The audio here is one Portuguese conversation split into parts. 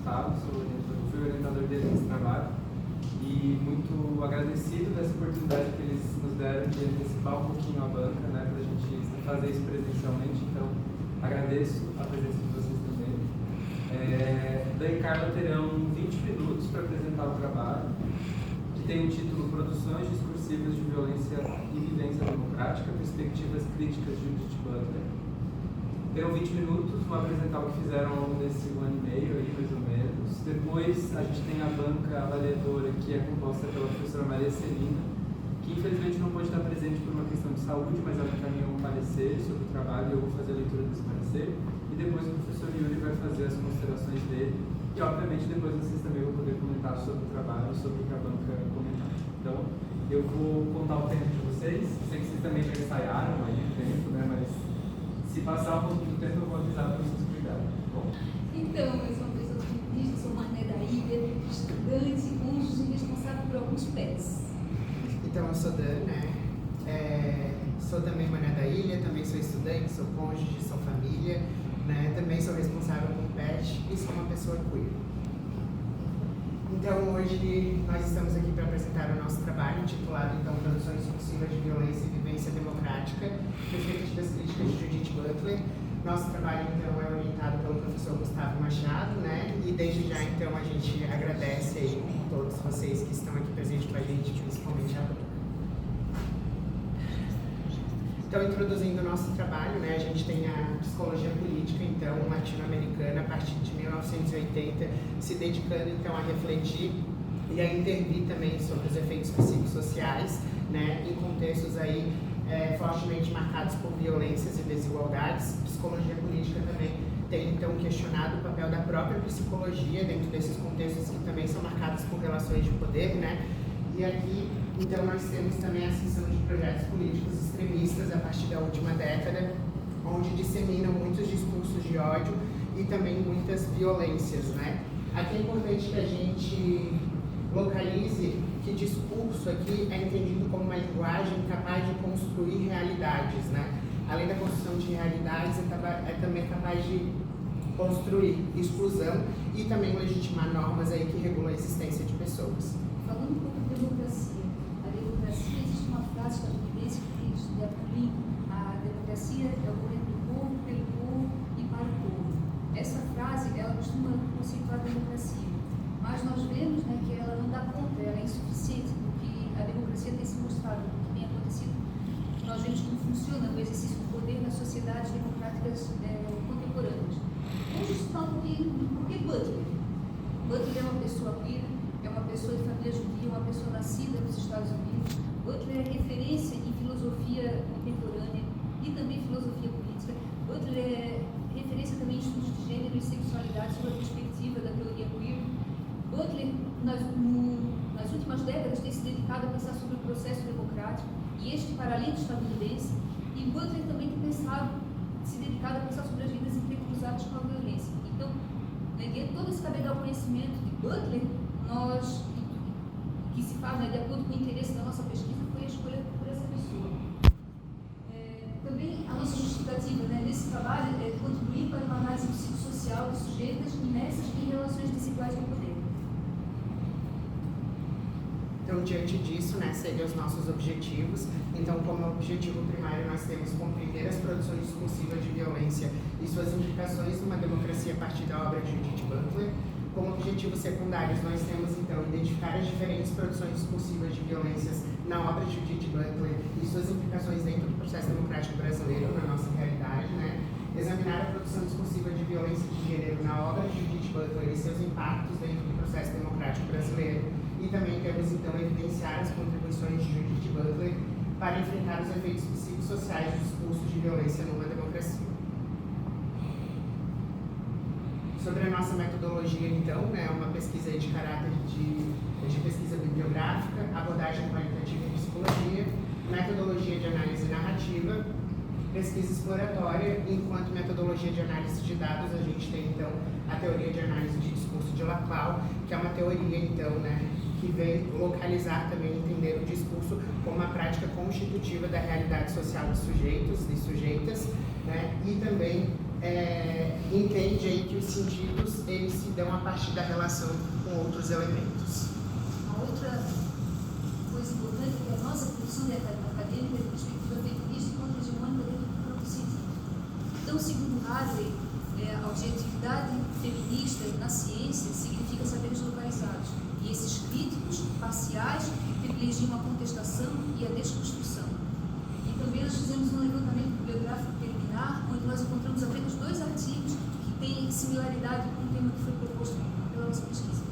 Gustavo, fui orientador dele nesse trabalho e muito agradecido dessa oportunidade que eles nos deram de antecipar um pouquinho a banca, né, para a gente fazer isso presencialmente. Então, agradeço a presença de vocês também. Dan e Carla terão 20 minutos para apresentar o trabalho, que tem o título Produções Discursivas de Violência e Vivência Democrática, Perspectivas Críticas de Judith Butler. Terão 20 minutos, vão apresentar o que fizeram ao longo desse 1 ano e meio, aí, mais ou menos. Depois, a gente tem a banca avaliadora, que é composta pela professora Maria Celina, que infelizmente não pode estar presente por uma questão de saúde, mas ela encaminhou um parecer sobre o trabalho e eu vou fazer a leitura desse parecer. E depois o professor Yuri vai fazer as considerações dele. E, obviamente, depois vocês também vão poder comentar sobre o trabalho, sobre o que a banca comentar. Então, eu vou contar o tempo de vocês. Sei que vocês também já ensaiaram aí o tempo, né? Mas se passar um pouquinho do tempo, eu vou avisar para vocês cuidarem, tá bom? Então, eu sou uma pessoa feminista, sou Mané da Ilha, estudante, cônjuge e responsável por alguns pets. Então, eu sou Dan, né? Sou também Mané da Ilha, também sou estudante, sou cônjuge, sou família, né? Também sou responsável por pet e sou uma pessoa queer. Então, hoje nós estamos aqui para apresentar o nosso trabalho, intitulado, então, Produções Discursivas de Violência e Vivência Democrática, Perspectivas Críticas de Judith Butler. Nosso trabalho, então, é orientado pelo professor Gustavo Machado, né? E desde já, então, a gente agradece aí a todos vocês que estão aqui presentes com a gente, principalmente a banca. Então, introduzindo o nosso trabalho, né, a gente tem a psicologia política, então, latino-americana, a partir de 1980, se dedicando, então, a refletir e a intervir também sobre os efeitos psicossociais, né, em contextos aí fortemente marcados por violências e desigualdades. Psicologia política também tem, então, questionado o papel da própria psicologia dentro desses contextos que também são marcados por relações de poder, né, e aqui, então, nós temos também a ascensão de projetos políticos extremistas a partir da última década, onde disseminam muitos discursos de ódio e também muitas violências, né? Aqui é importante que a gente localize que discurso aqui é entendido como uma linguagem capaz de construir realidades, né? Além da construção de realidades, é também capaz de construir exclusão e também legitimar normas aí que regulam a existência de pessoas. Falando um pouco de democracia. A democracia, existe uma frase estadunidense que diz, de Abraham, a democracia é o governo do povo, pelo povo e para o povo. Essa frase, ela costuma conceituar a democracia, mas nós vemos, né, que ela não dá conta, ela é insuficiente, porque a democracia tem se mostrado, o que tem acontecido, nós vemos como funciona o exercício do poder nas sociedades democráticas contemporâneas. Vamos estudar um pouquinho por que Butler. Butler é uma pessoa queer, é uma pessoa de família judia, uma pessoa nascida nos Estados Unidos. Butler é referência em filosofia contemporânea e também filosofia política. Butler é referência também em estudos de gênero e sexualidade sob a perspectiva da teoria queer. Butler, nas últimas décadas, tem se dedicado a pensar sobre o processo democrático e este para além do estadunidense. E Butler também tem se dedicado a pensar sobre as vidas entrecruzadas com a violência. Então, diante de todo esse cabedal conhecimento de Butler, que se faz, né, de acordo com o interesse da nossa pesquisa, foi a escolha por essa pessoa. Também a nossa justificativa, né, nesse trabalho é contribuir para uma análise psicossocial de sujeitas imersas em relações desiguais de poder. Então, diante disso, né, seguem os nossos objetivos. Então, como objetivo primário, nós temos compreender as produções discursivas de violência e suas implicações numa democracia a partir da obra de Judith Butler. Como objetivos secundários, nós temos, então, identificar as diferentes produções discursivas de violências na obra de Judith Butler e suas implicações dentro do processo democrático brasileiro, na nossa realidade, né? Examinar a produção discursiva de violência de gênero na obra de Judith Butler e seus impactos dentro do processo democrático brasileiro. E também temos, então, evidenciar as contribuições de Judith Butler para enfrentar os efeitos psicossociais do discurso de violência numa democracia. Sobre a nossa metodologia, então, né, uma pesquisa de caráter de pesquisa bibliográfica, abordagem qualitativa em psicologia, metodologia de análise narrativa, pesquisa exploratória, enquanto metodologia de análise de dados, a gente tem, então, a teoria de análise de discurso de Laclau, que é uma teoria, então, né, que vem localizar também, entender o discurso como uma prática constitutiva da realidade social dos sujeitos e sujeitas, né, e também entende aí que os sentidos, eles se dão a partir da relação com outros elementos. Uma outra coisa importante é que a nossa produção acadêmica é de perspectiva feminista e contra-hegemônica dentro do campo científico. Então, segundo Hadley, a objetividade feminista na ciência significa saberes localizados. E esses críticos parciais privilegiam a contestação e a desconstrução. E também nós fizemos um levantamento bibliográfico preliminar, onde nós encontramos apenas 2 artigos que têm similaridade com o tema que foi proposto pela nossa pesquisa.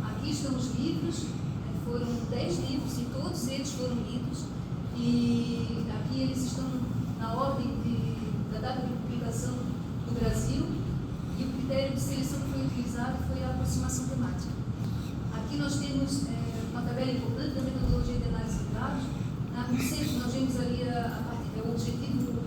Aqui estão os livros, foram 10 livros e todos eles foram lidos. E aqui eles estão na ordem da data de publicação no Brasil, e o critério de seleção que foi utilizado foi a aproximação temática. Aqui nós temos uma tabela importante da metodologia de análise de dados. No centro nós vemos ali o objetivo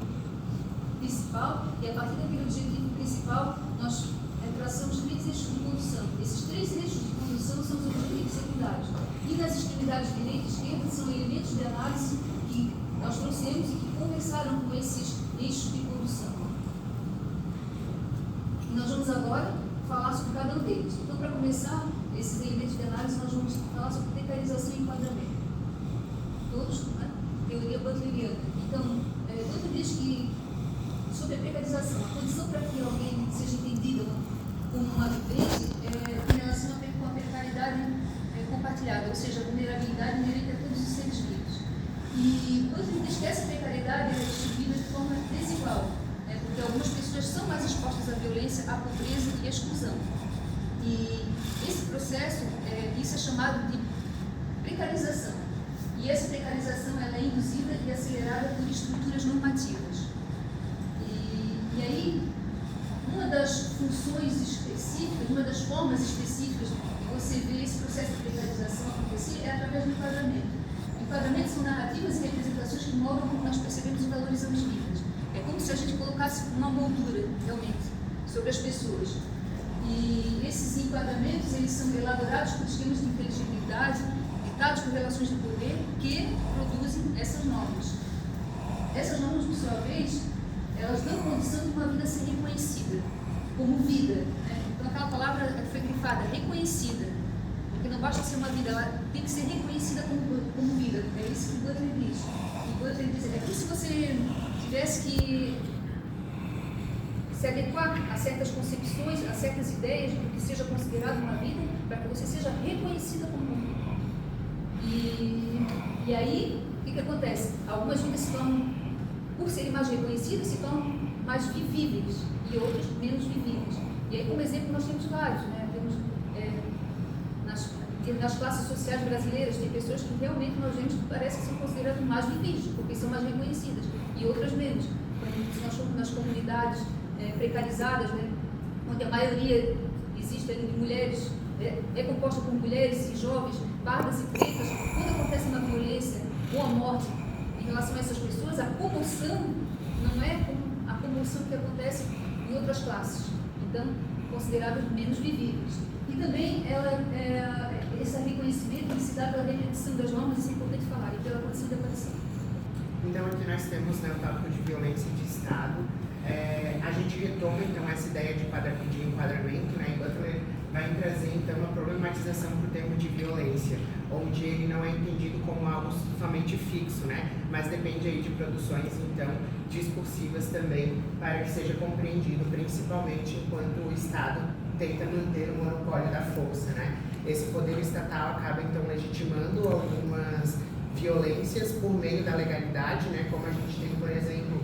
principal, e a partir daquele objetivo principal nós traçamos 3 eixos de condução. Esses 3 eixos de condução são os objetivos secundários. E nas extremidades direita e esquerda são elementos de análise que nós trouxemos e que conversaram com esses eixos de condução. E nós vamos agora falar sobre cada um deles. Então, para começar, esses elementos de análise, nós vamos falar sobre precarização e enquadramento. Todos, né? Teoria butleriana. Então, Butler diz que, sobre a precarização, a condição para que alguém seja entendida como uma vivente em relação com a precariedade compartilhada, ou seja, a vulnerabilidade inerente a todos os seres vivos. E Butler diz que essa precariedade é distribuída de forma desigual, porque algumas pessoas são mais expostas à violência, à pobreza e à exclusão. E esse processo, isso é chamado de precarização. E essa precarização ela é induzida e acelerada por estruturas normativas. E aí, uma das funções específicas, uma das formas específicas de você ver esse processo de precarização acontecer é através do enquadramento. Enquadramentos são narrativas e representações que mostram como nós percebemos e valorizamos vidas. É como se a gente colocasse uma moldura, realmente, sobre as pessoas. E esses enquadramentos, eles são elaborados por esquemas de inteligibilidade, ditados por relações de poder, que produzem essas normas. Essas normas, por sua vez, elas dão condição de uma vida ser reconhecida como vida, né? Então, aquela palavra que foi grifada, reconhecida, porque não basta ser uma vida, ela tem que ser reconhecida como vida. É isso que Butler diz. E Butler diz, é como se você tivesse que se adequar a certas concepções, a certas ideias do que seja considerado uma vida, para que você seja reconhecida como uma vida. E aí, o que acontece? Algumas vidas se tornam, por serem mais reconhecidas, se tornam mais vivíveis e outras menos vivíveis. E aí, como exemplo, nós temos vários, né? Temos, nas classes sociais brasileiras, tem pessoas que realmente nós vemos que parecem que são consideradas mais vivíveis, porque são mais reconhecidas, e outras menos. Se nós formos nas comunidades precarizadas, né? Onde a maioria existe ali de mulheres, é composta por mulheres e jovens, pardas e pretas, quando acontece uma violência ou a morte em relação a essas pessoas, a comoção não é como a comoção que acontece em outras classes, então consideradas menos vivíveis. E também esse reconhecimento se dá pela repetição das normas, isso é importante falar, e pela condição de aparição. Então aqui nós temos, né, o tópico de violência de Estado. A gente retoma então essa ideia de enquadramento, né, e Butler vai trazer então uma problematização para o termo de violência, onde ele não é entendido como algo somente fixo, né, mas depende aí de produções então discursivas também, para que seja compreendido principalmente enquanto o Estado tenta manter o monopólio da força, né. Esse poder estatal acaba então legitimando algumas violências por meio da legalidade, né, como a gente tem, por exemplo,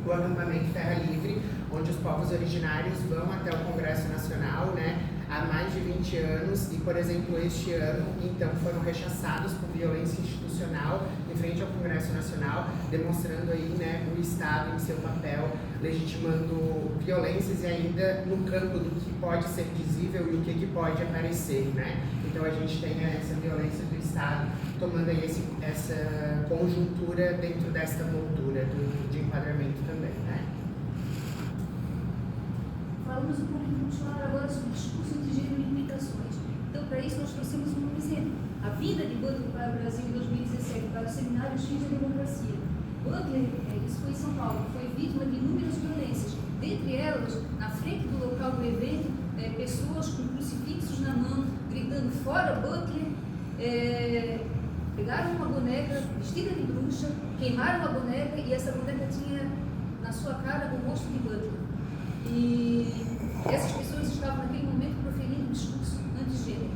o acampamento Terra Livre, onde os povos originários vão até o Congresso Nacional, né, há mais de 20 anos, e, por exemplo, este ano, então, foram rechaçados por violência institucional em frente ao Congresso Nacional, demonstrando aí, né, o Estado em seu papel, legitimando violências e ainda no campo do que pode ser visível e o que pode aparecer, né. Então, a gente tem essa violência do Estado tomando aí essa conjuntura dentro desta moldura de enquadramento também, né. Falamos um pouco, vamos falar agora sobre o discurso de gênero e limitações. Então, para isso, nós trouxemos um exemplo. A vinda de Butler para o Brasil em 2017 para o seminário Os Fins da Democracia. Butler, isso foi em São Paulo, foi vítima de inúmeras violências, dentre elas jogando fora Butler, pegaram uma boneca vestida de bruxa, queimaram a boneca e essa boneca tinha na sua cara o rosto de Butler. E essas pessoas estavam naquele momento proferindo um discurso antigênero.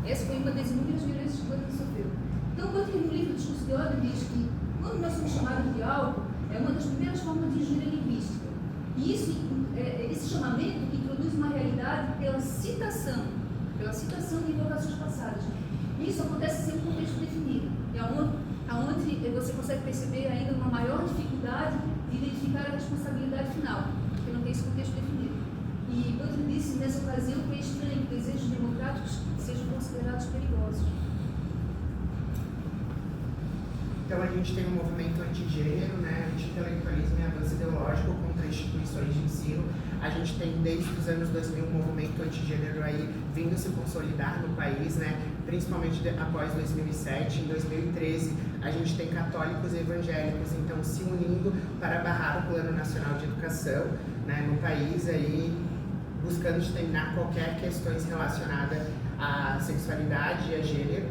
Essa foi uma das inúmeras violências que Butler sofreu. Então, Butler, no livro Discurso de Ódio, diz que quando nós somos chamados de algo, é uma das primeiras formas de injúria linguística. E esse chamamento introduz uma realidade pela citação de invocações passadas. Isso acontece sem um contexto definido, aonde você consegue perceber ainda uma maior dificuldade de identificar a responsabilidade final, porque não tem esse contexto definido. E Butler disse nessa ocasião que é estranho que desejos democráticos sejam considerados perigosos. Então a gente tem um movimento antigênero, né, anti-intelectualismo e avanço ideológico contra instituições de ensino. A gente tem desde os anos 2000 um movimento antigênero aí vindo se consolidar no país, né, principalmente após 2007. Em 2013 a gente tem católicos e evangélicos então se unindo para barrar o Plano Nacional de Educação, né, no país aí, buscando exterminar qualquer questões relacionadas à sexualidade e a gênero,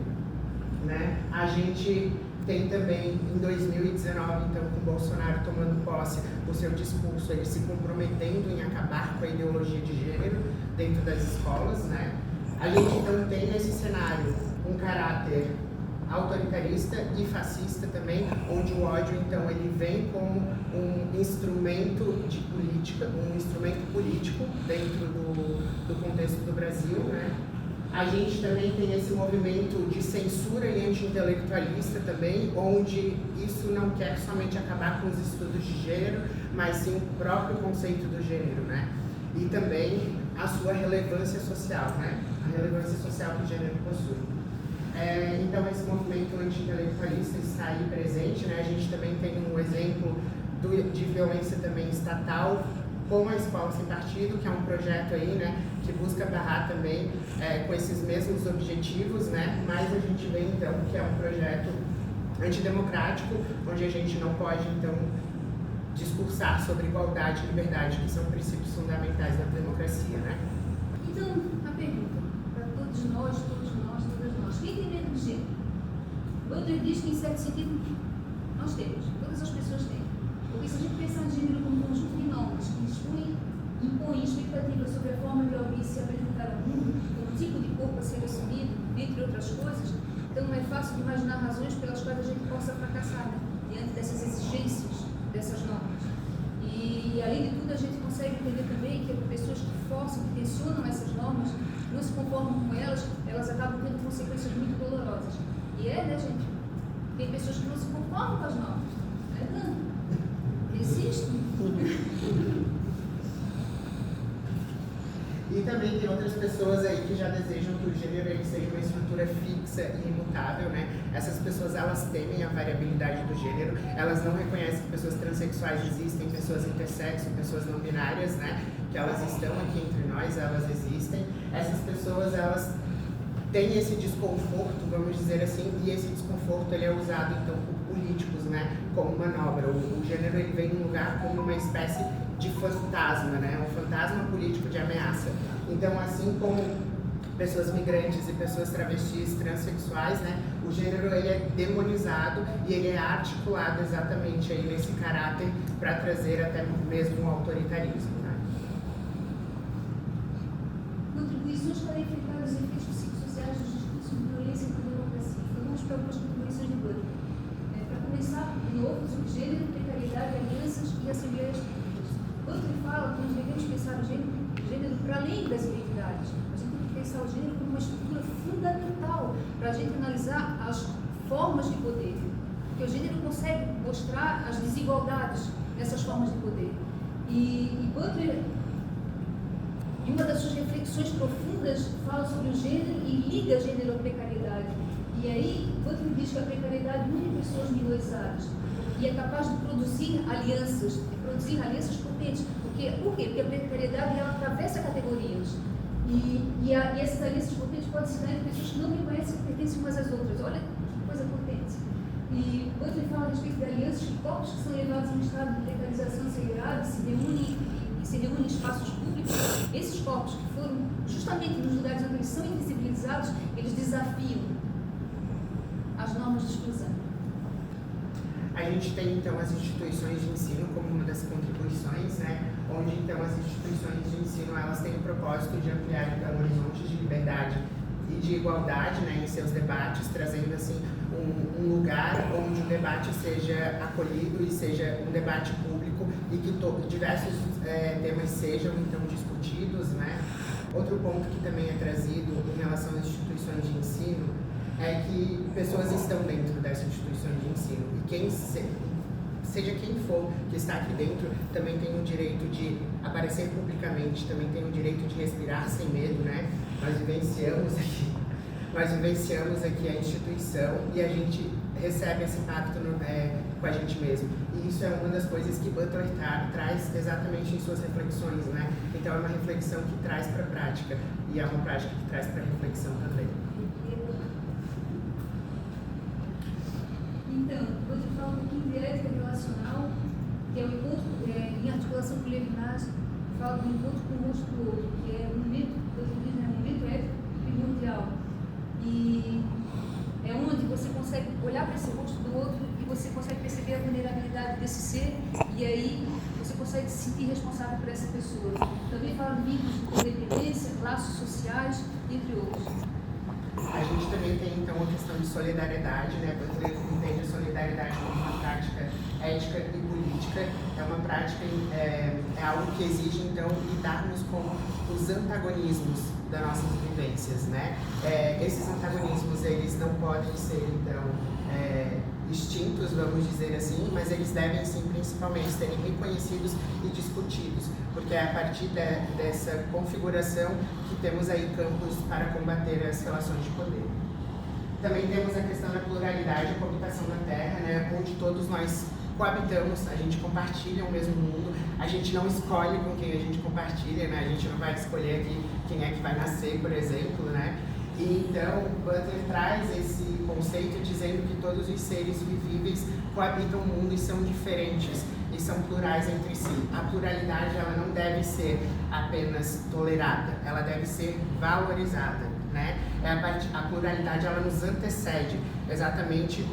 né. A gente tem também, em 2019, então, com Bolsonaro tomando posse, o seu discurso, ele se comprometendo em acabar com a ideologia de gênero dentro das escolas, né? A gente, então, tem nesse cenário um caráter autoritarista e fascista também, onde o ódio, então, ele vem como um instrumento de política, um instrumento político dentro do contexto do Brasil, né? A gente também tem esse movimento de censura e anti-intelectualista também, onde isso não quer somente acabar com os estudos de gênero, mas sim o próprio conceito do gênero, né? E também a sua relevância social, né? A relevância social que o gênero possui. Então esse movimento anti-intelectualista está aí presente, né? A gente também tem um exemplo de violência também estatal, como a Escola Sem Partido, que é um projeto aí, né, que busca barrar também com esses mesmos objetivos, né, mas a gente vê então que é um projeto antidemocrático, onde a gente não pode então discursar sobre igualdade e liberdade, que são princípios fundamentais da democracia, né. Então, a pergunta para todos nós, todas nós, quem tem medo de gênero? Butler diz que, em certo sentido, nós temos, todas as pessoas têm. Porque se a gente pensar em gênero como um conjunto de normas que impõem expectativas sobre a forma de alguém se apresentar ao mundo, o tipo de corpo a ser assumido, entre outras coisas, então não é fácil de imaginar razões pelas quais a gente possa fracassar, né, diante dessas exigências, dessas normas. E, além de tudo, a gente consegue entender também que pessoas que forçam, que tensionam essas normas, não se conformam com elas, elas acabam tendo consequências muito dolorosas. E né, gente? Tem pessoas que não se conformam com as normas. Não. Existe. E também tem outras pessoas aí que já desejam que o gênero ele seja uma estrutura fixa e imutável, né? Essas pessoas, elas temem a variabilidade do gênero, elas não reconhecem que pessoas transexuais existem, pessoas intersexo, pessoas não binárias, né? Que elas estão aqui entre nós, elas existem. Essas pessoas, elas têm esse desconforto, vamos dizer assim, e esse desconforto ele é usado então por políticos, né? Como manobra. O gênero ele vem num lugar como uma espécie de fantasma, né? Um fantasma político de ameaça. Então, assim como pessoas migrantes e pessoas travestis, transexuais, né? O gênero ele é demonizado e ele é articulado exatamente aí nesse caráter para trazer até mesmo um autoritarismo, né? Contribuições para enfrentar os efeitos psicossociais dos discursos de violência contra a democracia. Vamos para algumas contribuições de Butler. Para começar, de novo, sobre gênero, precariedade, alianças e assembleias públicas. Butler fala que nós devemos pensar o gênero para além das identidades. A gente tem que pensar o gênero como uma estrutura fundamental para a gente analisar as formas de poder. Porque o gênero consegue mostrar as desigualdades dessas formas de poder. E Butler, em uma das suas reflexões profundas, fala sobre o gênero e liga gênero à precariedade. E aí, Butler diz que a precariedade une pessoas minorizadas e é capaz de produzir alianças potentes. Por quê? Porque a precariedade ela atravessa categorias. E essas alianças potentes podem se dar entre pessoas que não reconhecem que pertencem umas às outras. Olha que coisa potente. E Butler fala a respeito de alianças, que corpos que são levados em um estado de precarização acelerada se reúnem em espaços públicos público, esses corpos que foram justamente nos lugares onde eles são invisibilizados, eles desafiam as normas de exclusão. A gente tem, então, as instituições de ensino como uma das contribuições, né? Onde, então, as instituições de ensino, elas têm o propósito de ampliar, então, horizontes de liberdade e de igualdade, né, em seus debates, trazendo, assim, um lugar onde o debate seja acolhido e seja um debate público e que diversos temas sejam, então, discutidos, né? Outro ponto que também é trazido em relação às instituições de ensino é que pessoas estão dentro dessas instituições de ensino e seja quem for que está aqui dentro também tem o direito de aparecer publicamente, também tem o direito de respirar sem medo, né? Nós vivenciamos aqui a instituição e a gente recebe esse impacto com a gente mesmo. E isso é uma das coisas que Butler traz exatamente em suas reflexões, né? Então é uma reflexão que traz para a prática e é uma prática que traz para a reflexão também. Então, depois eu falo um pouquinho de ética relacional, que é o encontro em articulação com Levinas, fala do encontro com o rosto do outro, que é um momento, um momento ético primordial. E é onde você consegue olhar para esse rosto do outro e você consegue perceber a vulnerabilidade desse ser, e aí você consegue se sentir responsável por essa pessoa. Também fala de vínculos de dependência, laços sociais, entre outros. A gente também tem, então, a questão de solidariedade, né? Butler entende a solidariedade como uma prática ética e política. É uma prática, é algo que exige, então, lidarmos com os antagonismos das nossas vivências, né? Esses antagonismos, eles não podem ser, então, extintos, vamos dizer assim, mas eles devem, sim, principalmente serem reconhecidos e discutidos, porque é a partir dessa configuração que temos aí campos para combater as relações de poder. Também temos a questão da pluralidade, a coabitação da Terra, né, onde todos nós coabitamos, a gente compartilha o mesmo mundo, a gente não escolhe com quem a gente compartilha, né, a gente não vai escolher aqui quem é que vai nascer, por exemplo, né. E então, Butler traz esse conceito dizendo que todos os seres vivíveis coabitam o mundo e são diferentes e são plurais entre si. A pluralidade, ela não deve ser apenas tolerada, ela deve ser valorizada, né? A pluralidade, ela nos antecede, exatamente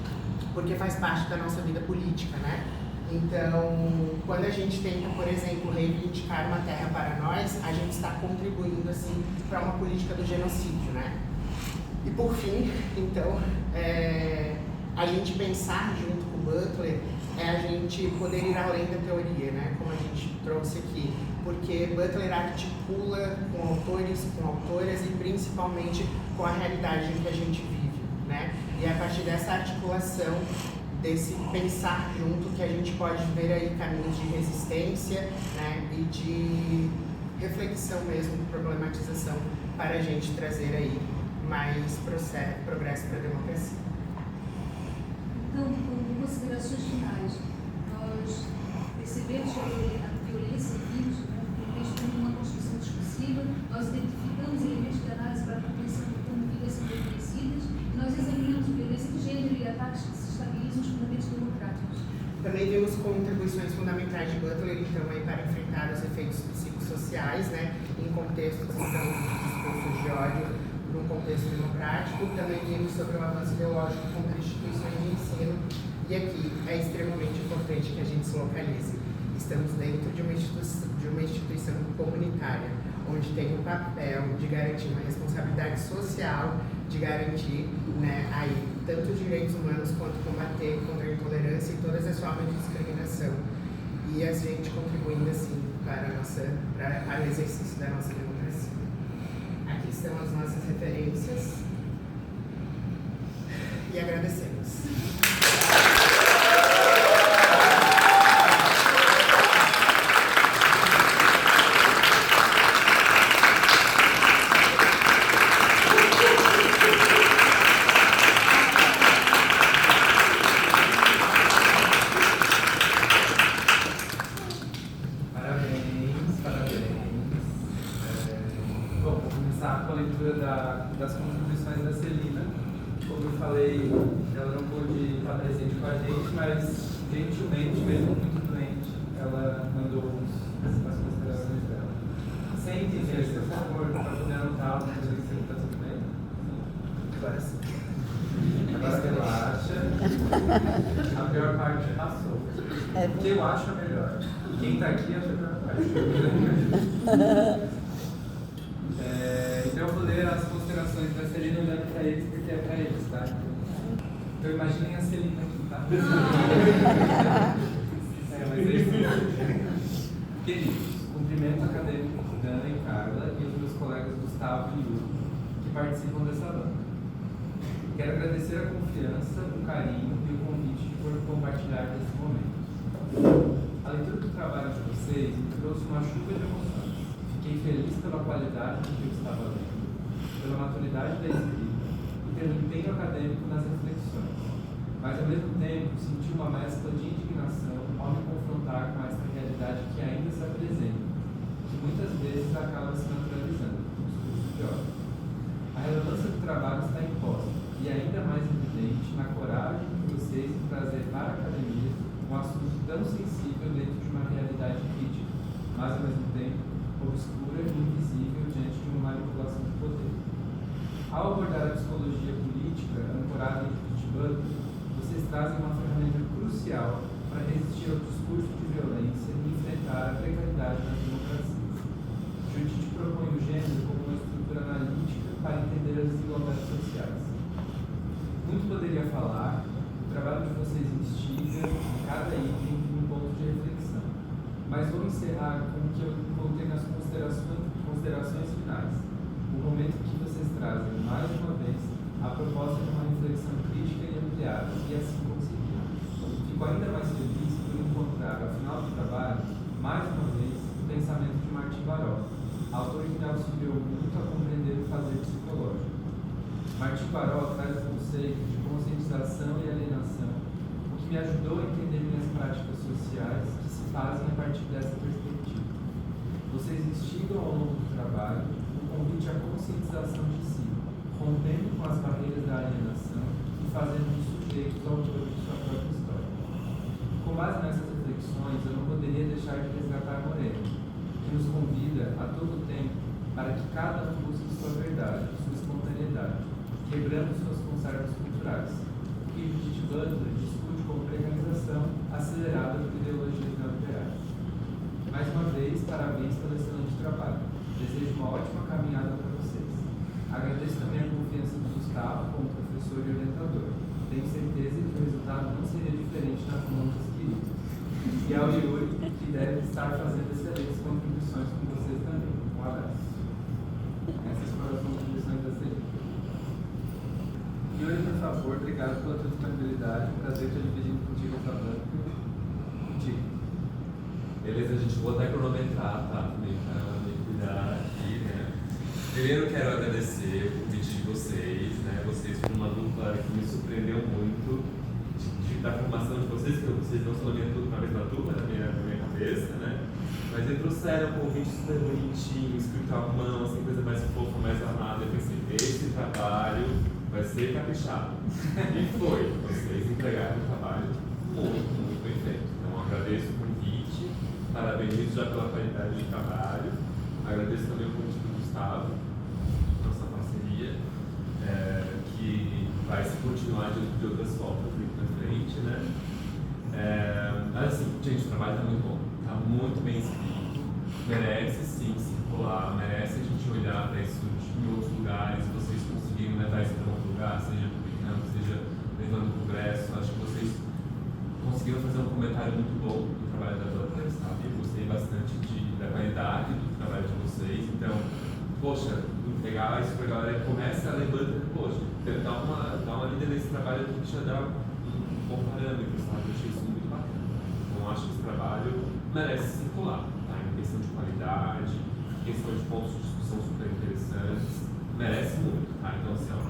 porque faz parte da nossa vida política, né? Então, quando a gente tenta, por exemplo, reivindicar uma terra para nós, a gente está contribuindo, assim, para uma política do genocídio, né? E por fim, então, a gente pensar junto com Butler é a gente poder ir além da teoria, né? Como a gente trouxe aqui, porque Butler articula com autores, com autoras e principalmente com a realidade em que a gente vive, né? E é a partir dessa articulação, desse pensar junto, que a gente pode ver aí caminhos de resistência, né? E de reflexão mesmo, problematização, para a gente trazer aí mais progresso para a democracia. Então, como considerações finais, nós percebemos que a violência e vírus, como uma construção discursiva, nós identificamos elementos de análise para a compreensão de como vidas são reconhecidas e nós examinamos violência de gênero e ataques que se estabilizam os fundamentos democráticos. Também vimos contribuições fundamentais de Butler, então, aí, para enfrentar os efeitos psicossociais, né, em contextos, então, de discursos de ódio, num contexto democrático. Também vimos sobre o avanço ideológico contra instituições de ensino, e aqui é extremamente importante que a gente se localize. Estamos dentro de uma instituição comunitária, onde tem o papel de garantir uma responsabilidade social, de garantir, né, aí, tanto os direitos humanos quanto combater contra a intolerância e todas as formas de discriminação. E a gente contribuindo, assim, para o exercício da nossa democracia. Aqui estão as nossas referências e agradecemos. Das contribuições da Celina. Como eu falei, ela não pôde estar presente com a gente, mas gentilmente, mesmo muito doente, ela mandou as considerações dela. mental, tá tudo bem? Agora sim. Agora relaxa. A pior parte passou. O que eu acho é melhor. Quem tá aqui acha a pior parte. Então eu vou ler as considerações da Celina olhando para eles, porque é para eles, tá? Então imaginem a Celina aqui, tá? Mas é isso. Queridos, cumprimento acadêmico de Dana e Carla e os meus colegas Gustavo e Hugo, que participam dessa banca. Quero agradecer a confiança, o carinho e o convite por compartilhar nesse momento. A leitura do trabalho de vocês me trouxe uma chuva de emoções. Fiquei feliz pela qualidade do que eu estava lendo, pela maturidade da escrita e pelo empenho acadêmico nas reflexões. Mas, ao mesmo tempo, senti uma mescla de indignação ao me confrontar com esta realidade que ainda se apresenta, que muitas vezes acaba se naturalizando, o discurso de ódio. A relevância do trabalho está imposta, e ainda mais evidente na coragem de vocês em trazer para a academia um assunto tão sensível dentro de uma realidade crítica, mas, ao mesmo tempo, obscura e invisível diante de uma manipulação de poder. Ao abordar a psicologia política ancorada em Judith Butler, vocês trazem uma ferramenta crucial para resistir ao discurso de violência e enfrentar a precariedade das democracias. Judith propõe o gênero como uma estrutura analítica para entender as desigualdades sociais. Muito poderia falar, o trabalho de vocês instiga em cada item um ponto de reflexão, mas vou encerrar com o que eu coloquei nas considerações finais, o momento em que vocês trazem, mais uma vez, a proposta de uma reflexão crítica e ampliada, e assim conseguiram. Fico ainda mais feliz por encontrar, ao final do trabalho, mais uma vez, o pensamento de Martim Baró, autor que me auxiliou muito a compreender o fazer psicológico. Martim Baró traz o conceito de conscientização e alienação, o que me ajudou a entender minhas práticas sociais que se fazem a partir dessa perspectiva. Vocês instigam ao longo do trabalho o convite à conscientização de si, rompendo com as barreiras da alienação e fazendo-nos sujeitos ao autor de sua própria história. Com base nessas reflexões, eu não poderia deixar de resgatar Moreno, que nos convida a todo tempo para que cada um busque sua verdade, sua espontaneidade, quebrando suas conservas culturais, o que Judith Butler discute como precarização acelerada por ideologias neoliberais. Mais uma vez, parabéns pelo excelente trabalho. Desejo uma ótima caminhada para vocês. Agradeço também a confiança do Gustavo como professor e orientador. Tenho certeza que o resultado não seria diferente nas mãos dos queridos. E ao Yuri, que deve estar fazendo excelentes contribuições com vocês também. Um abraço. Essas foram as contribuições da série. Yuri, por favor, obrigado pela tua disponibilidade. Um prazer ter dividido contigo essa banca. Contigo. Beleza, a gente vou até cronometrar, tá? Também para me cuidar aqui, né? Primeiro quero agradecer o convite de vocês, né? Vocês foram uma dupla que me surpreendeu muito da formação de vocês, que vocês não são na mesma dupla na minha cabeça, né? Mas eles trouxeram um convite super bonitinho, escrito à mão, assim, coisa mais fofa, mais amada. Eu pensei, esse trabalho vai ser caprichado. E foi. Vocês entregaram um trabalho muito, muito bem feito. Então agradeço o convite, parabenizo já pela qualidade de trabalho, agradeço também o convite do Gustavo, nossa parceria, que vai se continuar de outras formas daqui pra frente, né? Mas assim, gente, o trabalho está muito bom, está muito bem escrito, merece sim circular, merece a gente olhar para isso em outros lugares. Vocês conseguiram levar isso para outro lugar, seja publicando, seja levando o congresso. Acho que vocês conseguiram fazer um comentário muito bom do trabalho da Butler, sabe? Eu gostei bastante da qualidade do trabalho de vocês. Então, poxa, pegar isso para a galera, começa a ler Butler, poxa, dá uma lida nesse trabalho que já dá um bom parâmetro, sabe? Eu achei isso muito bacana. Então, acho que esse trabalho merece circular, tá? Em questão de qualidade, em questão de pontos de discussão super interessantes, merece muito, tá? Então, assim, ó,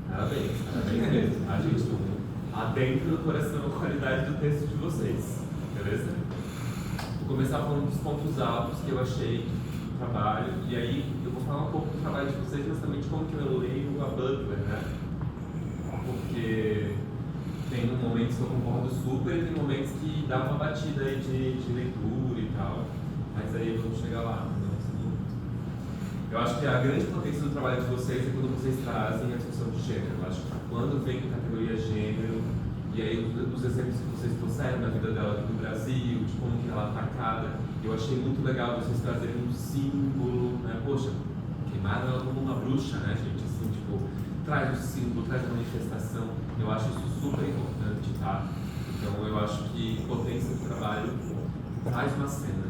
parabéns mesmo, tá, gente? Adentro do coração a qualidade do texto de vocês, beleza? Vou começar falando dos pontos altos que eu achei do trabalho, e aí eu vou falar um pouco do trabalho de vocês, mas também de como que eu leio a Butler, né? Porque tem momentos que eu concordo super e tem momentos que dá uma batida aí de leitura e tal, mas aí vamos chegar lá, não sei muito. Eu acho que a grande potência do trabalho de vocês é quando vocês trazem a discussão de gênero. Eu acho que quando vem com categoria gênero, e aí os exemplos que vocês trouxeram na vida dela aqui no Brasil, de como que ela é atacada, eu achei muito legal vocês trazerem um símbolo, né? Poxa, queimaram ela como uma bruxa, né, gente? Assim, tipo, traz o símbolo, traz a manifestação. Eu acho isso super importante, tá? Então eu acho que potência do trabalho faz uma cena,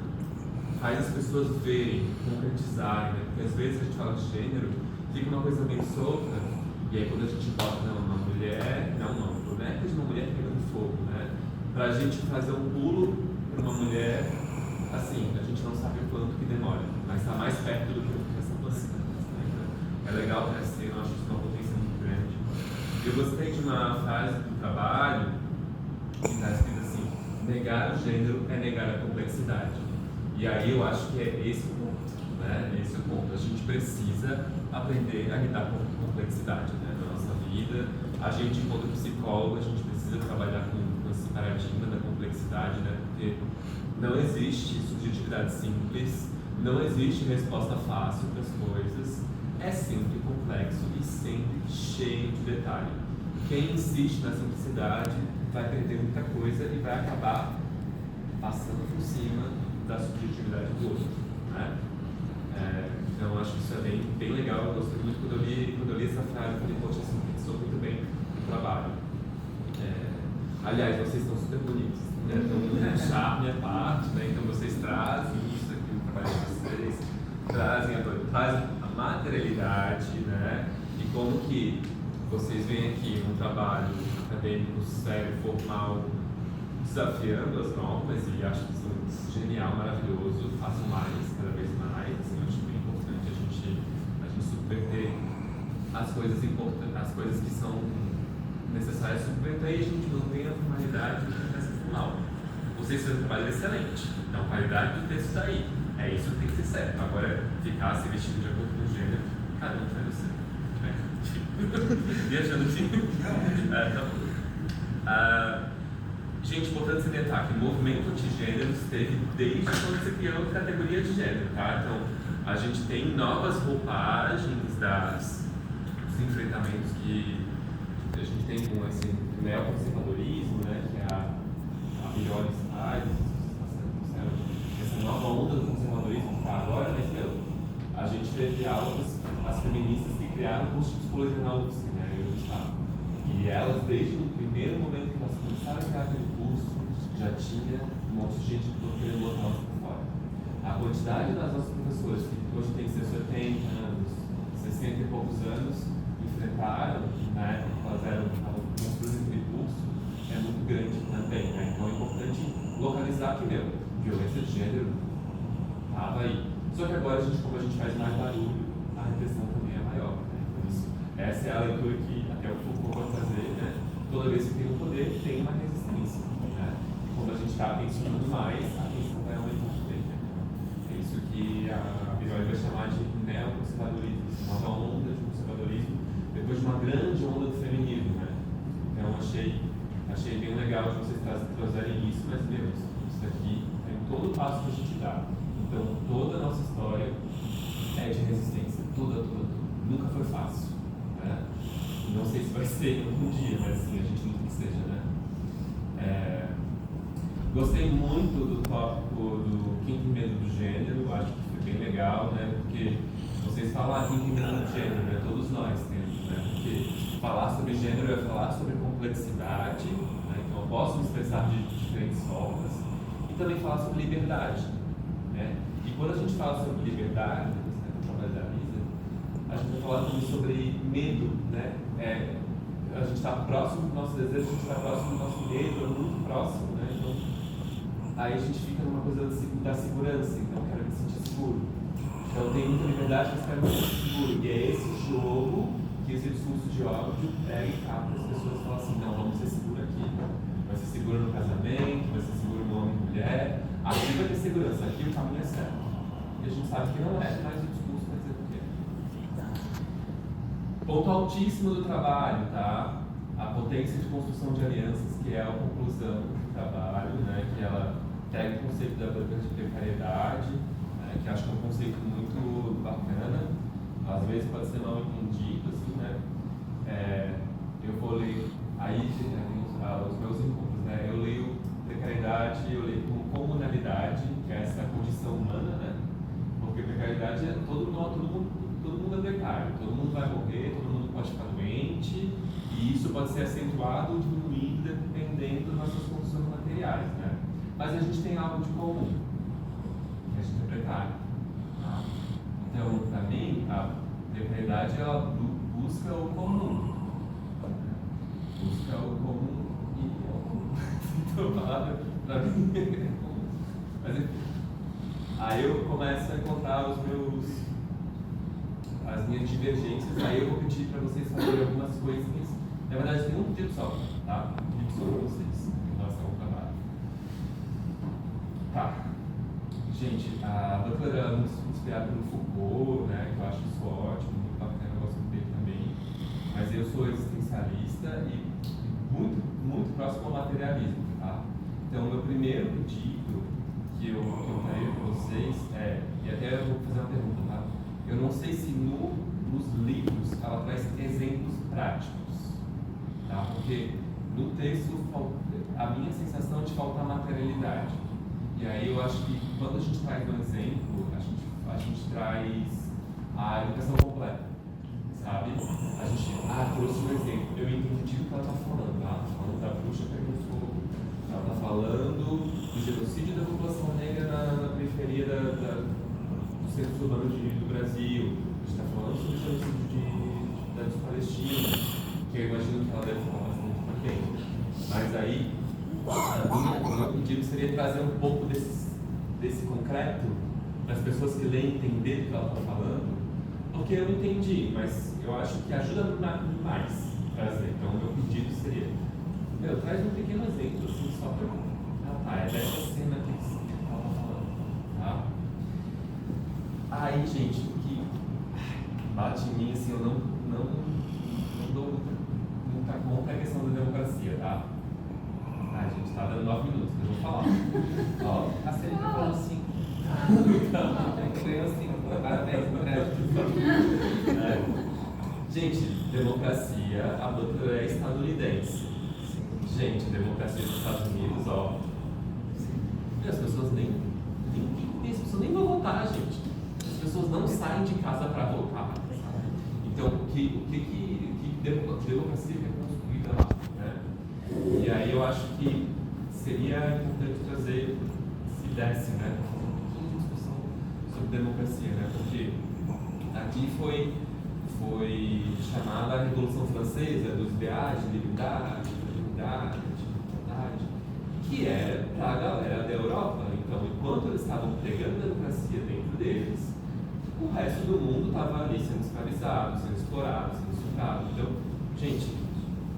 faz as pessoas verem, concretizarem, né? Porque às vezes a gente fala de gênero, fica uma coisa bem solta, e aí quando a gente bota uma mulher, não, boneca de uma mulher pegando fogo, né? Pra gente fazer um pulo para uma mulher, assim, a gente não sabe o quanto que demora, mas está mais perto do que essa planeta. Né? É legal essa cena, eu acho isso uma potência muito grande. Eu gostei de uma frase do trabalho que está escrito assim: negar o gênero é negar a complexidade. E aí eu acho que é esse o ponto, né? Esse é o ponto. A gente precisa aprender a lidar com a complexidade, né? Na nossa vida. A gente, enquanto psicólogo, a gente precisa trabalhar com esse paradigma da complexidade, né? Porque não existe subjetividade simples, não existe resposta fácil para as coisas, é sempre complexo e sempre cheio de detalhe. Quem insiste na simplicidade vai perder muita coisa e vai acabar passando por cima da subjetividade do outro, né? Então acho que isso é bem legal. Eu gostei muito quando eu li essa frase, eu falei, poxa, assim, pensou muito bem no trabalho. Aliás, vocês estão super bonitos, né? Estão um charme à parte, né? Então vocês trazem isso aqui no trabalho de vocês, trazem a materialidade, né? E como que vocês vêm aqui num trabalho acadêmico sério, formal, desafiando as normas, e acho que isso é genial, maravilhoso, façam mais, cada vez mais, assim, eu acho bem importante a gente subverter as coisas importantes, as coisas que são necessárias subverter, e a gente mantém a formalidade nessa formal. Vocês fazem um trabalho excelente, então a qualidade do texto está aí, é isso que tem que ser certo. Agora, ficar se vestindo de acordo com o gênero, cada um faz o seu. Viajando gente, importante salientar que o movimento antigêneros teve desde quando se criou a categoria de gênero, tá? Então, a gente tem novas roupagens dos enfrentamentos que a gente tem com esse neoconservadorismo, né? Que é a melhor traz, essa nova onda do conservadorismo que está agora, mas a gente teve aulas, as feministas que criaram o curso de psicologia na UFSC, né? E elas, desde o primeiro momento que elas começaram a criar aquele curso, já tinha um monte de gente querendo botar elas por fora. A quantidade das nossas professoras, que hoje tem seus 70 anos, 60 e poucos anos, enfrentaram, na época que elas estavam construindo aquele curso, é muito grande também, né? Então é importante localizar que, violência de gênero estava aí. Só que agora, como a gente faz mais barulho, a repressão também é maior, né? Então, essa é a leitura que até o Foucault pode fazer, né? Toda vez que tem um poder, tem uma resistência, né? E quando a gente está tensionando mais, a tensão vai aumentar também, né? É isso que a Biroli vai chamar de neoconservadorismo, uma nova onda de conservadorismo, depois de uma grande onda do feminismo, né? Então achei bem legal de vocês trazerem isso, mas isso aqui tem todo o passo que a gente dá. Então toda a nossa história é de resistência, toda. Nunca foi fácil, né? Não sei se vai ser um dia, mas assim, a gente luta que seja, né? Gostei muito do tópico do quem tem medo do gênero, acho que foi bem legal, né? Porque vocês falam quem tem medo do gênero, né? Todos nós temos, né? Porque falar sobre gênero é falar sobre complexidade, né? Então eu posso me expressar de diferentes formas, e também falar sobre liberdade, né? E quando a gente fala sobre liberdade, a gente vai falar também sobre medo, né? A gente está próximo do nosso desejo, a gente está próximo do nosso medo, é muito próximo, né? Então, aí a gente fica numa coisa da segurança, então eu quero me sentir seguro. Então eu tenho muita liberdade, mas quero me sentir seguro. E é esse jogo que esse discurso de ódio pega e capa as pessoas e fala assim, não, vamos ser seguros aqui. Vai ser seguro no casamento, vai ser seguro no homem e mulher. Aqui vai ter segurança, aqui o caminho é certo. E a gente sabe que não é, mas o discurso vai dizer o quê. Ponto altíssimo do trabalho, tá? A potência de construção de alianças, que é a conclusão do trabalho, né? Que ela pega o conceito da precariedade, né? Que que acho que é um conceito muito bacana, às vezes pode ser mal entendido, assim, né? Eu vou ler, aí os meus encontros, né? Eu leio precariedade, eu leio como comunalidade, que é essa condição humana, né? Porque precariedade é todo mundo é precário, todo mundo vai morrer, todo mundo pode ficar doente, e isso pode ser acentuado ou diminuído dependendo das nossas condições materiais, né? Mas a gente tem algo de comum, que a gente é precário. Tá? Então, para mim, a precariedade ela busca o comum. Busca o comum e é o comum. Então, a palavra para mim é comum. Mas enfim. Aí eu começo a encontrar as minhas divergências, aí eu vou pedir para vocês fazerem algumas coisinhas. Na verdade, tem um pedido só, tá? Um pedido só para vocês em relação ao trabalho. Tá. Gente, a Butler era muito inspirada pelo Foucault, né? Que eu acho isso ótimo, muito bacana, eu gosto dele também. Mas eu sou existencialista e muito próximo ao materialismo, tá? Então, o meu primeiro pedido que eu traria para vocês e até eu vou fazer uma pergunta, tá? Eu não sei se nos livros ela traz exemplos práticos, tá? Porque no texto a minha sensação é de faltar materialidade. E aí eu acho que quando a gente traz um exemplo, a gente traz a educação completa, sabe? A gente trouxe um exemplo, eu entendi o que ela está falando, tá? Está falando da bruxa pegando fogo, ela está falando do genocídio da população negra na periferia dos centros urbanos do Brasil, a gente está falando sobre o genocídio dos palestinos, que eu imagino que ela deve falar bastante também. Mas aí, o meu pedido seria trazer um pouco desse concreto para as pessoas que leem entender o que ela está falando, porque eu não entendi, mas eu acho que ajuda mais trazer. Então, o meu pedido seria, traz um pequeno exemplo, assim, só para é dessa cena que ela está falando, tá? Aí, gente, o que bate em mim, assim, eu não dou muita conta é a questão da democracia, tá? Gente, tá dando 9 minutos, eu vou falar. Ó, A Celina falou 5. Então, ganhou 5. Parabéns, Gente, democracia, a Butler é estadunidense. Gente, democracia dos Estados Unidos, ó. E as pessoas as pessoas nem vão votar, gente. As pessoas não saem de casa para votar. Então, o que democracia é construída lá, né? E aí eu acho que seria importante trazer, se desse, né, uma discussão sobre democracia, né? Porque aqui foi chamada a Revolução Francesa dos ideais de liberdade, de igualdade, que era para a galera da Europa. Então, enquanto eles estavam pregando a democracia dentro deles, o resto do mundo estava ali sendo escravizado, sendo explorado, sendo estuprado. Então, gente,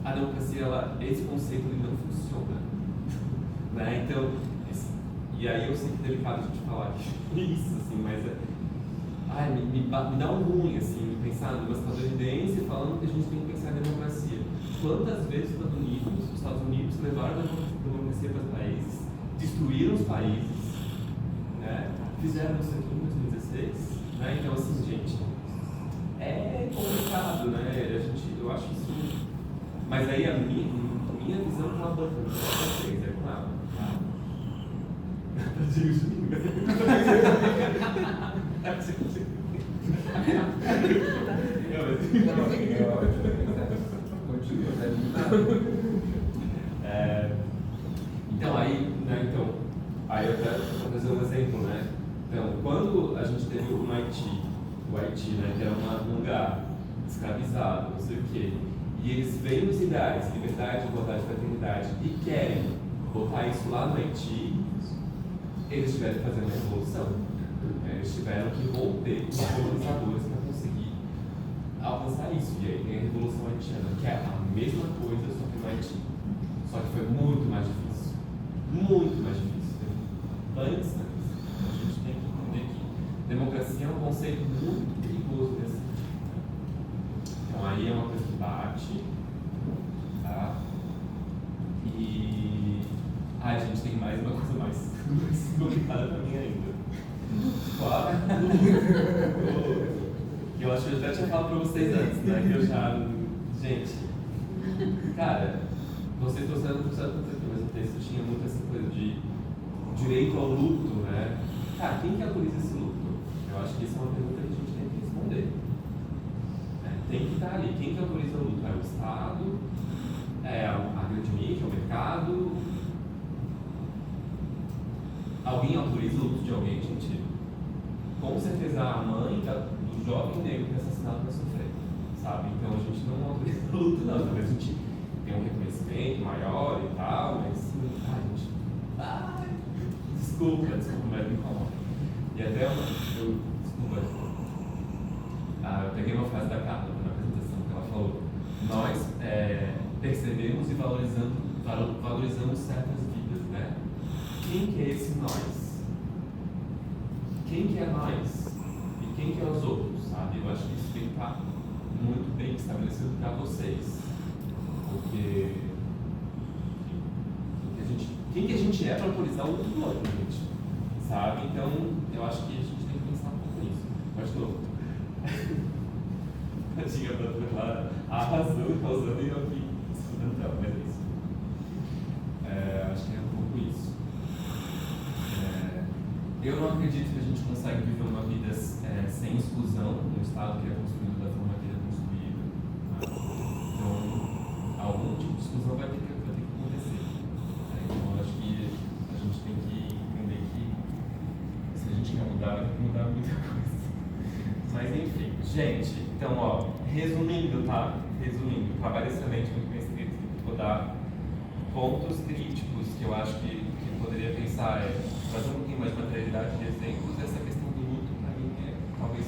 a democracia, esse conceito ele não funciona. Né? Então, e aí eu sei que é delicado a gente falar isso, assim, mas me dá um ruim, assim, pensar numa estadunidense falando que a gente tem que pensar em democracia. Quantas vezes os Estados Unidos levaram a democracia para os países, destruíram os países, né? Fizeram isso aqui em 2016, né? Então, assim, gente, é complicado, né? Eu acho isso. Mas aí a minha visão com a banda, não é com vocês, é com ela. Então aí eu quero trazer um exemplo, né? Então, quando a gente teve o Haiti, né, que era um lugar escravizado, não sei o quê, e eles veem os ideais, liberdade, igualdade, fraternidade, e querem botar isso lá no Haiti, eles tiveram que fazer uma revolução. Eles tiveram que romper com os colonizadores para conseguir alcançar isso. E aí tem a Revolução Haitiana, que é a mesma coisa, só que no Haiti. Só que foi muito mais difícil. Muito mais difícil. Antes, né? A gente tem que entender que democracia é um conceito muito perigoso nesse sentido. Então aí é uma coisa que bate. Tá? E a gente tem mais uma coisa mais complicada para mim ainda. Claro. Que eu acho que eu já tinha falado pra vocês antes, né? Que eu já. Gente, cara, vocês trouxeram mas o texto tinha muito essa coisa de direito ao luto, né? Cara, quem que autoriza esse luto? Eu acho que isso é uma pergunta que a gente tem que responder. Tem que estar ali. Quem que autoriza o luto? É o Estado? É a grande mídia? É o mercado? Alguém autoriza o luto de alguém, gente? Com certeza a mãe do jovem negro que é assassinado vai sofrer, sabe? Então a gente não autoriza o luto, não. Talvez a gente tenha um reconhecimento maior e tal, mas desculpa, mas me incomoda. E até eu peguei uma frase da Carla na apresentação que ela falou: nós percebemos e valorizamos certas vidas, né? Quem que é esse nós? Quem que é nós? E quem que é os outros, sabe? Eu acho que isso tem que estar muito bem estabelecido para vocês. Porque quem que a gente é para autorizar o outro do outro, gente? Sabe? Então, eu acho que a gente tem que pensar um pouco nisso. Pastor, a tia lá arrasou, causando e eu aqui estudando dela, mas é isso. Acho que é um pouco isso. Eu não acredito que a gente consegue viver uma vida sem exclusão no estado que é construído da forma que ele é construído. Então, algum tipo de exclusão vai ter que acontecer. Então, eu acho que a gente tem que entender que se a gente quer mudar, vai ter que mudar muita coisa. Mas, enfim, gente, então, resumindo, tá? Trabalho excelente, muito bem escrito. Vou dar pontos críticos que eu acho que poderia pensar trazer um pouquinho mais de materialidade de exemplos. Essa questão do luto, para mim, talvez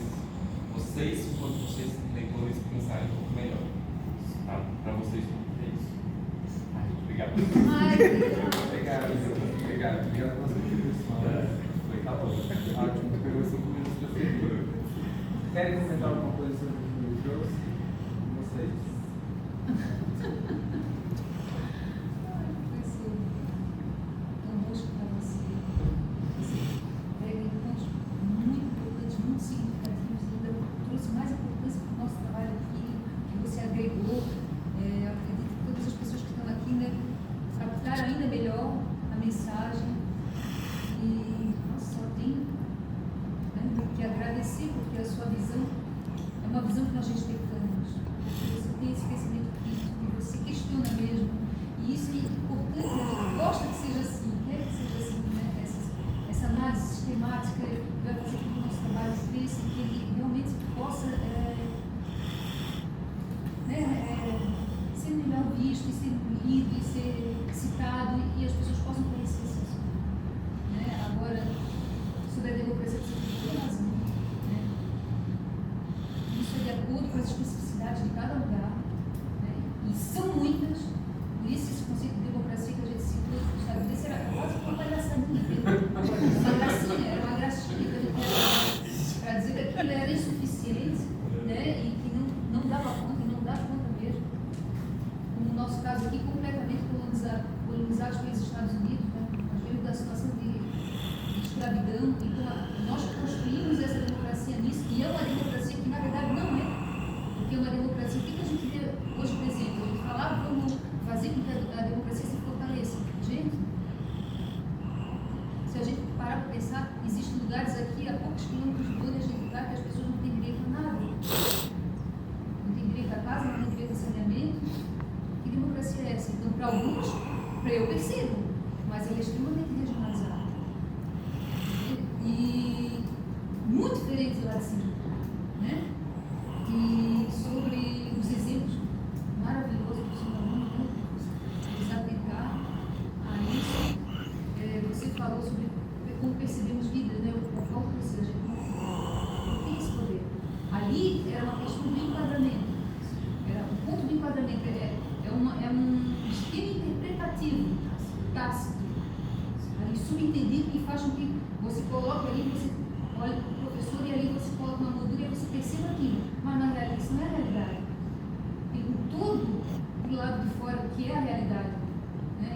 vocês, enquanto vocês leitores, pensarem um pouco melhor. Tá? Para vocês, é isso. Obrigado. Obrigado pela nossa contribuição. Foi calor. Ótimo, pegou 5 minutos para ser. Querem comentar alguma coisa sobre o que eu trouxe? Vocês? Ainda melhor a mensagem e nossa, só tenho que agradecer, porque a sua visão é uma visão que nós respeitamos. Você tem esse pensamento crítico e você questiona mesmo, e isso é importante, a gente gosta que seja assim, quer que seja assim, né? Essa análise sistemática vai fazer com que o nosso trabalho cresça e que ele realmente possa ser melhor visto, e ser lido, e ser citado, e as pessoas possam conhecer esse assunto. Agora, sobre a democracia, você tem razão. Isso é de acordo com as especificidades de cada lugar, e são muitas, por isso esse conceito de democracia que a gente citou nos Estados Unidos era quase uma palhaçadinha, era uma gracinha para dizer que aquilo era insuficiente, e que não dava conta, e não dá conta mesmo. No nosso caso aqui, completamente colonizados pelos Estados Unidos, nós vemos da situação de escravidão, então nós construímos essa democracia nisso, e é uma democracia que na verdade não é, porque é uma democracia, o que a gente vê hoje, por exemplo, a gente fala, vamos fazer com que a democracia se fortaleça. Gente, se a gente parar para pensar, existem lugares aqui a poucos quilômetros de onde a gente está que as pessoas não têm direito a nada, não têm direito a casa, não têm direito a saneamento. Que democracia é essa? Então, para alguns, eu percebo, mas ela é extremamente regionalizada. E muito diferente lá de cima. E sobre os exemplos maravilhosos do seu aluno, nos aplicar a isso, você falou sobre como percebemos vida, o qual precisa, a gente não tem esse poder. Ali era uma questão do enquadramento. Era um ponto de enquadramento. É um esquema interpretativo, tácito, ali subentendido, que faz com que você coloque ali, você olha para o professor e ali você coloca uma moldura e você perceba aquilo. Mas na realidade, isso não é a realidade. Tem tudo do lado de fora que é a realidade.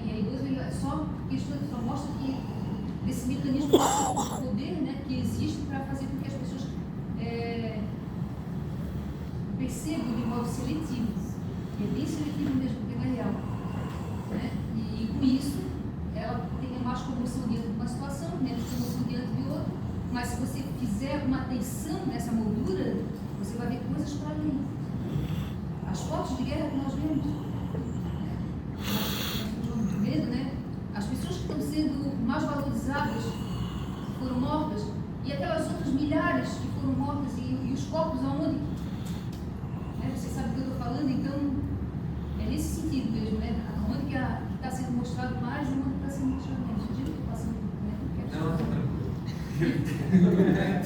E aí Deus só mostra que desse mecanismo de poder, né, que existe para fazer com que as pessoas percebam de modo seletivo. É bem seletivo mesmo, porque não é real. Né? E com isso, ela tem mais comoção diante de uma situação, menos comoção diante de outra. Mas se você fizer uma atenção nessa moldura, você vai ver coisas para além. As fotos de guerra que nós vemos, nós estamos vendo, né? As pessoas que estão sendo mais valorizadas foram mortas, e aquelas outras milhares que foram mortas, e os corpos aonde? Você sabe do que eu estou falando? Então, é nesse sentido mesmo, né? Onde que está sendo mostrado mais e onde está sendo mostrado menos. Eu estou passando, né? Não,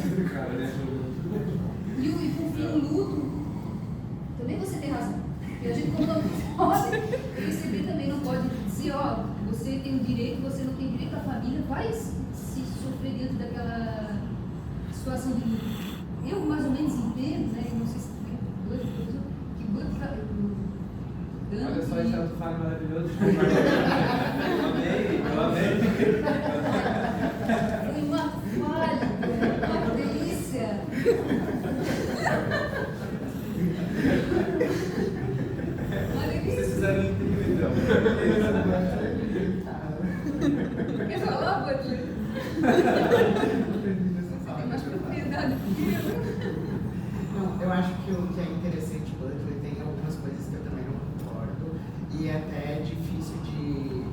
tudo cara, né? E por fim, o luto, também você tem razão. E a gente, como não pode receber, também não pode dizer, ó, você tem um direito, você não tem direito, a família vai se sofrer dentro daquela situação de luto. Eu mais ou menos entendo, né? Não sei se que olha só esse alto faro maravilhoso. Eu amei. Foi uma falha, uma delícia. Vocês fizeram incrível, então. Quer falar, Butler? Tem mais propriedade que eu. Não, eu acho que o que é interessante, Butler, tem algumas coisas que eu também não concordo, e é até difícil de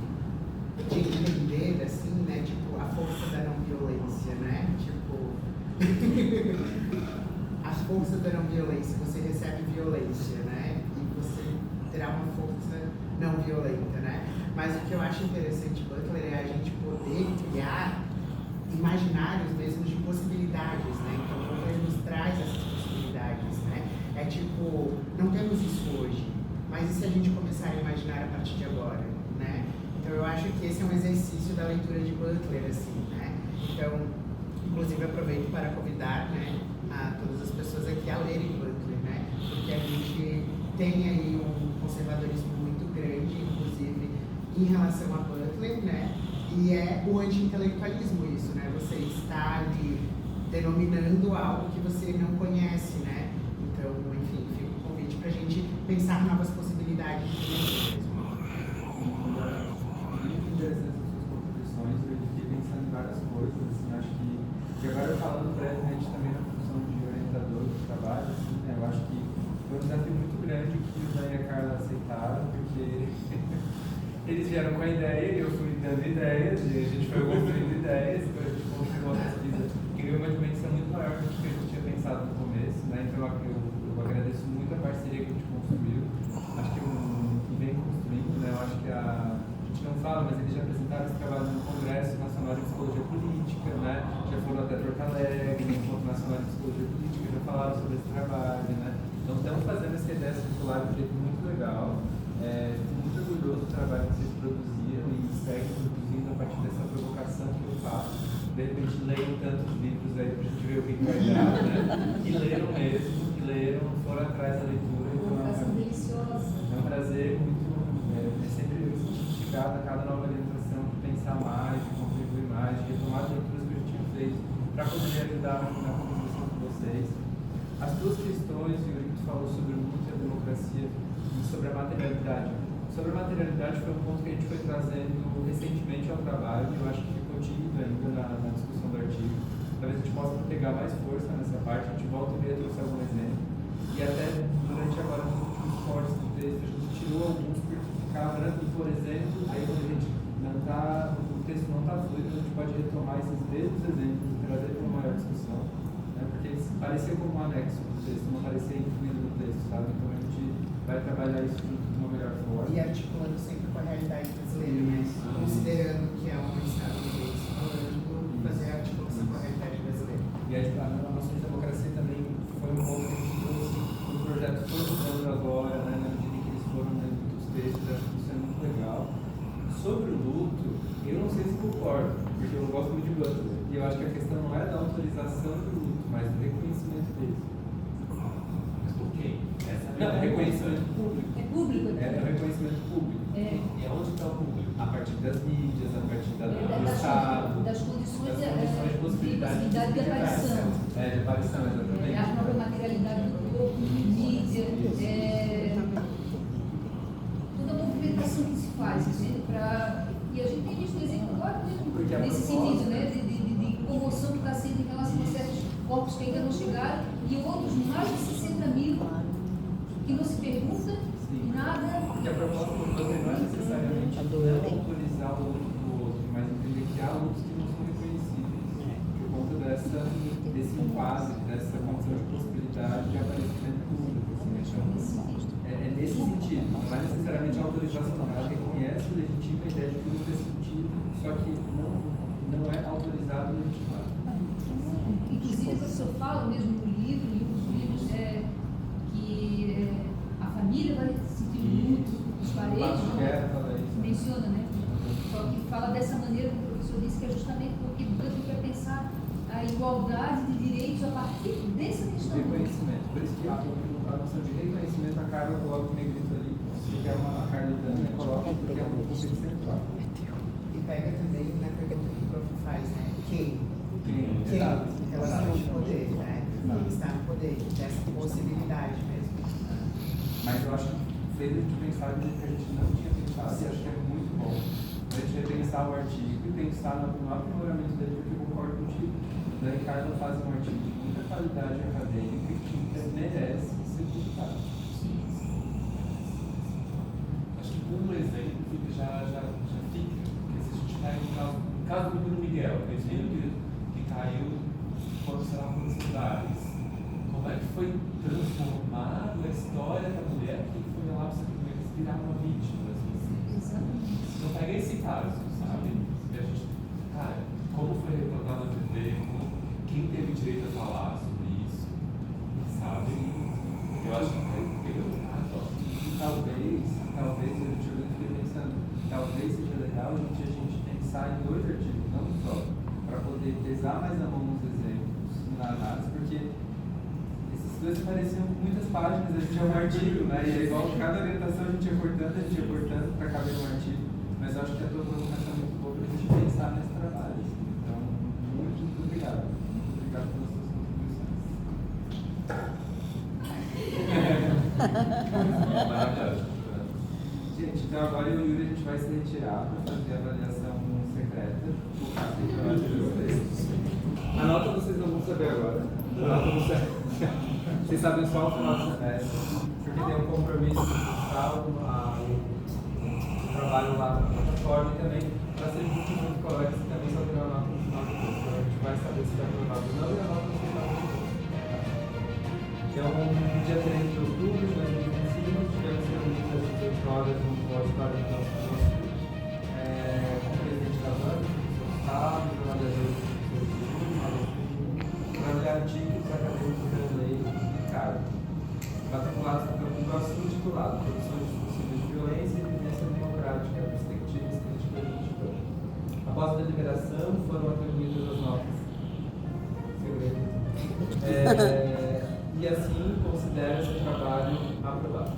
entender, assim, né? Tipo, a força da não violência, né? Tipo, a força da não violência, você recebe violência, né? E você terá uma força não violenta, né? Mas o que eu acho interessante, Butler, é a gente poder criar imaginários mesmo de possibilidades, né? Então, o Butler nos traz essas possibilidades, né? É tipo, não temos isso hoje, mas e se a gente começar a imaginar a partir de agora, né? Então, eu acho que esse é um exercício da leitura de Butler, assim, né? Então, inclusive, aproveito para convidar, né, a todas as pessoas aqui a lerem Butler, né? Porque a gente tem aí um conservadorismo muito grande, inclusive, em relação a Butler, né? E é o anti-intelectualismo isso, né? Você está ali denominando algo que você não conhece, né? Então, enfim, fica o convite para a gente pensar novas possibilidades de mesmo. Muito interessante as suas contribuições, eu fiquei pensando em várias coisas, assim, acho que agora falando brevemente também na função de orientador do trabalho, assim, né? Eu acho que foi um desafio muito grande que o Dan e a Carla aceitaram, porque eles vieram com a ideia e eu fui dando ideias, e a gente foi construindo ideias, então a gente construiu uma pesquisa que ganhou uma dimensão muito maior do que a gente tinha pensado no começo, né? Então eu agradeço muito a parceria que a gente construiu, acho que vem construindo, né? Eu acho que a gente não fala, mas eles já apresentaram esse trabalho no Congresso Nacional de Psicologia Política, né? Já foram até Porto Alegre, no Encontro Nacional de Psicologia Política, já falaram sobre esse trabalho, né? Então estamos fazendo essa ideia circular de um jeito muito legal. Muito orgulhoso do trabalho que vocês produziram e seguem produzindo a partir dessa provocação que eu faço. De repente leiam tantos livros aí pra gente ver o que vai dar, né? E leram mesmo, foram atrás da leitura. Provocação deliciosa. É um prazer muito, é sempre instigado a cada nova orientação de pensar mais, de contribuir mais, de retomar as leituras que a gente fez para poder ajudar na contribuição de vocês. As duas questões, o Yuri falou sobre o luto e a democracia, sobre a materialidade. Sobre a materialidade foi um ponto que a gente foi trazendo recentemente ao trabalho, e eu acho que ficou tímido ainda na discussão do artigo. Talvez a gente possa pegar mais força nessa parte, a gente volta e meia trouxe algum exemplo. E até durante agora nos últimos cortes do texto, a gente tirou alguns porque ficava, por exemplo, aí quando a gente não está, o texto não está fluido, a gente pode retomar esses mesmos exemplos e trazer para uma maior discussão, né? Porque eles pareciam como um anexo do texto, não parecia incluído no texto, sabe? Então a gente vai trabalhar isso junto de uma melhor forma. E articulando sempre com a realidade brasileira, né? Considerando que é um estadunidense falando, fazer a articulação com a realidade brasileira. E a nossa democracia também foi um pouco que a gente trouxe o projeto todo agora, né? Na medida em que eles foram dentro dos textos, acho que isso é muito legal. Sobre o luto, eu não sei se concordo, porque eu não gosto muito de Butler. E eu acho que a questão não é da autorização do luto, mas do reconhecimento dele. Não, reconhecimento público. É público? É o reconhecimento público. É. E aonde está o público? A partir das mídias, a partir do Estado. Das condições materialidade de aparição. De aparição, exatamente. A própria materialidade do corpo, mídia, toda a movimentação que se faz, entende? E a gente tem visto exemplo agora mesmo, nesse sentido, né? De comoção que está sendo em relação a certos corpos que ainda não chegaram e outros, mais de 60 mil, que não se pergunta nada. Porque a proposta do plano não é necessariamente não autorizar o outro do outro, mas entender que há outros que não são reconhecíveis por conta desse enquadro, dessa condição de possibilidade de aparecimento público. Assim, é nesse sentido, não é necessariamente a autorização, não. Ela reconhece, legitima a ideia de tudo nesse sentido, só que não é autorizado e legitimado. Inclusive, o professor fala mesmo no livro, em um dos livros, que a família vai sentir muito os parentes, menciona, né? Só que fala dessa maneira, como o professor disse, que é justamente porque Deus vai pensar a igualdade de direitos a partir dessa questão. Reconhecimento. Por isso que a noção de reconhecimento, a Carla coloca o negrito ali, que é a Carla Dana coloca porque é um ponto central. E pega também na pergunta que o prof faz, né? Quem? Em relação ao poder, né? Quem está no poder, dessa possibilidade mesmo. Mas eu acho que fez a gente pensar em que a gente não tinha pensado, e acho que é muito bom. A gente repensar o artigo e pensar no aprimoramento dele, porque eu concordo contigo. O Ricardo faz um artigo de muita qualidade acadêmica que merece ser publicado. Acho que como exemplo já fica, porque se a gente pega no caso do Bruno Miguel, que caiu quando será com cidades, como é que foi transformado a história da mulher que foi lá para virar uma vítima? Exatamente. Então pega esse caso, sabe? E a gente, cara, como foi retratado na TV, quem teve direito a falar sobre isso, sabe? Eu acho que pegou um caso. Talvez, eu fiquei pensando, talvez seja legal a gente pensar em 2 artigos, não só, para poder pesar mais a mão nos exemplos na análise, porque esses 2 pareciam muitas páginas, a gente é um artigo, né? E é igual cada orientação a gente ia cortando para caber um artigo. Mas eu acho que a tua provocação é muito boa para a gente pensar nesse trabalho. Então, muito obrigado. Muito obrigado pelas suas contribuições. Maravilhoso. Gente, então agora eu e o Yuri a gente vai se retirar para fazer a avaliação secreta. A nota vocês não vão saber agora. A nota vocês sabem só o final do semestre, porque tem um compromisso fiscal, o trabalho lá na plataforma e também para ser junto com os colegas que também só terão a nota no final do curso. Então a gente vai saber se vai aprovado ou não e a nota no final do curso. Então, no dia 3 de outubro de 2025, tivemos reunidos às 18 horas no auditório do nosso curso, com o presidente da banca, o professor Gustavo, trabalhadores do para olhar artigos acadêmicos da lei e cargo, matriculados para o próximo intitulado Produção de Possíveis de Violência e Evidência Democrática, Perspectivas Críticas de Instituição. Após a deliberação, foram atribuídas as notas. E assim considera-se o trabalho aprovado.